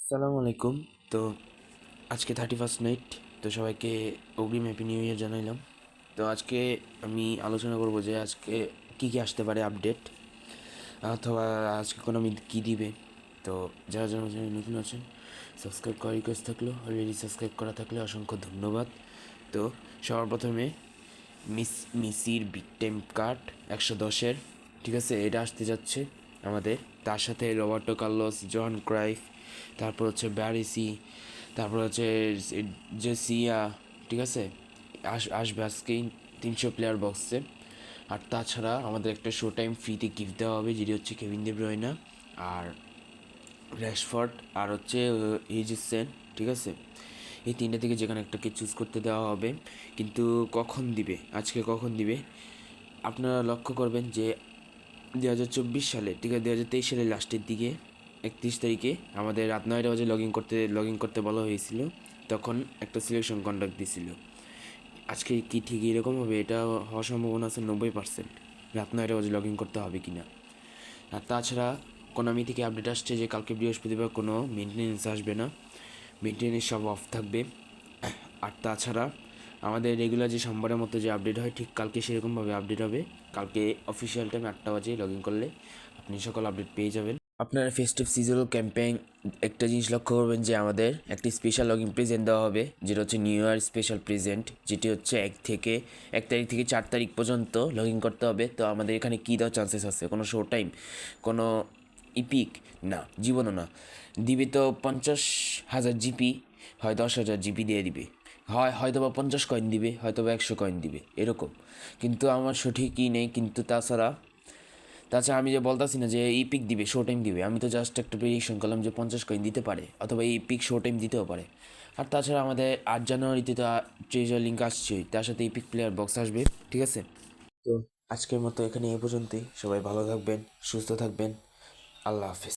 আসসালামু আলাইকুম। তো আজকে 31st নাইট। তো সবাইকে অগ্রিম হ্যাপি নিউ ইয়ার জানাইলাম। তো আজকে আমি আলোচনা করব যে আজকে কী কী আসতে পারে আপডেট, অথবা আজকে কোনো আমি কী দিবে। তো যারা যারা চ্যানেলে নতুন আছেন, সাবস্ক্রাইব করার রিকোয়েস্ট থাকলো, অলরেডি সাবস্ক্রাইব করা থাকলে অসংখ্য ধন্যবাদ। তো সবার প্রথমে মেসির বিগ টাইম কার্ড 110-এর, ঠিক আছে, এটা আসতে যাচ্ছে আমাদের। তার সাথে রবার্টো কার্লোস, জন ক্রাইফ, তারপর হচ্ছে ব্যারিসি, তারপর হচ্ছে যে সিয়া, ঠিক আছে, আসবে আজকেই 300 প্লেয়ার বক্সে। আর তাছাড়া আমাদের একটা শো টাইম ফ্রিতে গিফট দেওয়া হবে, যেটি হচ্ছে কেভিন দে ব্রুইনে আর র্যাশফোর্ড আর হচ্ছে হিজসেন, ঠিক আছে। এই তিনটা থেকে যেখানে একটাকে চুজ করতে দেওয়া হবে, কিন্তু কখন দিবে, আজকে কখন দিবে আপনারা লক্ষ্য করবেন যে 2024 সালে, ঠিক আছে, 2023 সালের লাস্টের দিকে 31 তারিখে আমাদের রাত 9টা বাজে লগ ইন করতে বলা হয়েছিল। তখন একটা সিলেকশন কন্ডাক্ট দিছিল। আজকে কি ঠিক এরকম হবে? এটা হওয়ার সম্ভাবনা আছে 90%। রাত 9টা বাজে লগ ইন করতে হবে কি না। আর তাছাড়া কোনামি থেকে আপডেট আসছে যে কালকে বৃহস্পতিবার কোনো মেনটেনেন্স আসবে না, মেনটেনেন্স সব অফ থাকবে। আর তাছাড়া আমাদের রেগুলার যে সোমবারের মতো যে আপডেট হয়, ঠিক কালকে সেরকমভাবে আপডেট হবে। কালকে অফিসিয়াল টাইম 8টা বাজে লগ ইন করলে আপনি সকল আপডেট পেয়ে যাবেন। আপনার ফেস্টিভ সিজনাল ক্যাম্পেইন, একটা জিনিস লক্ষ্য করবেন যে আমাদের একটি স্পেশাল লগ ইন প্রেজেন্ট দেওয়া হবে, যেটা হচ্ছে নিউ ইয়ার স্পেশাল প্রেজেন্ট, যেটি হচ্ছে 1 তারিখ থেকে 4 তারিখ পর্যন্ত লগ ইন করতে হবে। তো আমাদের এখানে কী দেওয়ার চান্সেস আছে? কোনো শো টাইম, কোনো ইপিক না, জীবনও না। দিবে তো 50,000 জিপি, হয় 10,000 জিপি দিয়ে দিবে, হয়তো বা 50 কয়েন দিবে, হয়তো বা 100 কয়েন দিবে, এরকম। কিন্তু আমার সঠিকই নেই। কিন্তু তাছাড়া তাছাড়া আমি যে বলতাছি না যে এই পিক দিবে, শো টাইম দিবে, আমি তো জাস্ট একটা প্রেডিকশন করলাম যে 50 কয়েন দিতে পারে, অথবা এই পিক শো টাইম দিতেও পারে। আর তাছাড়া আমাদের 8 জানুয়ারিতে তো ট্রেজার লিঙ্ক আসছেই, তার সাথে এই পিক প্লেয়ার বক্স আসবে, ঠিক আছে। তো আজকের মতো এখানে এ পর্যন্তই। সবাই ভালো থাকবেন, সুস্থ থাকবেন। আল্লাহ হাফেজ।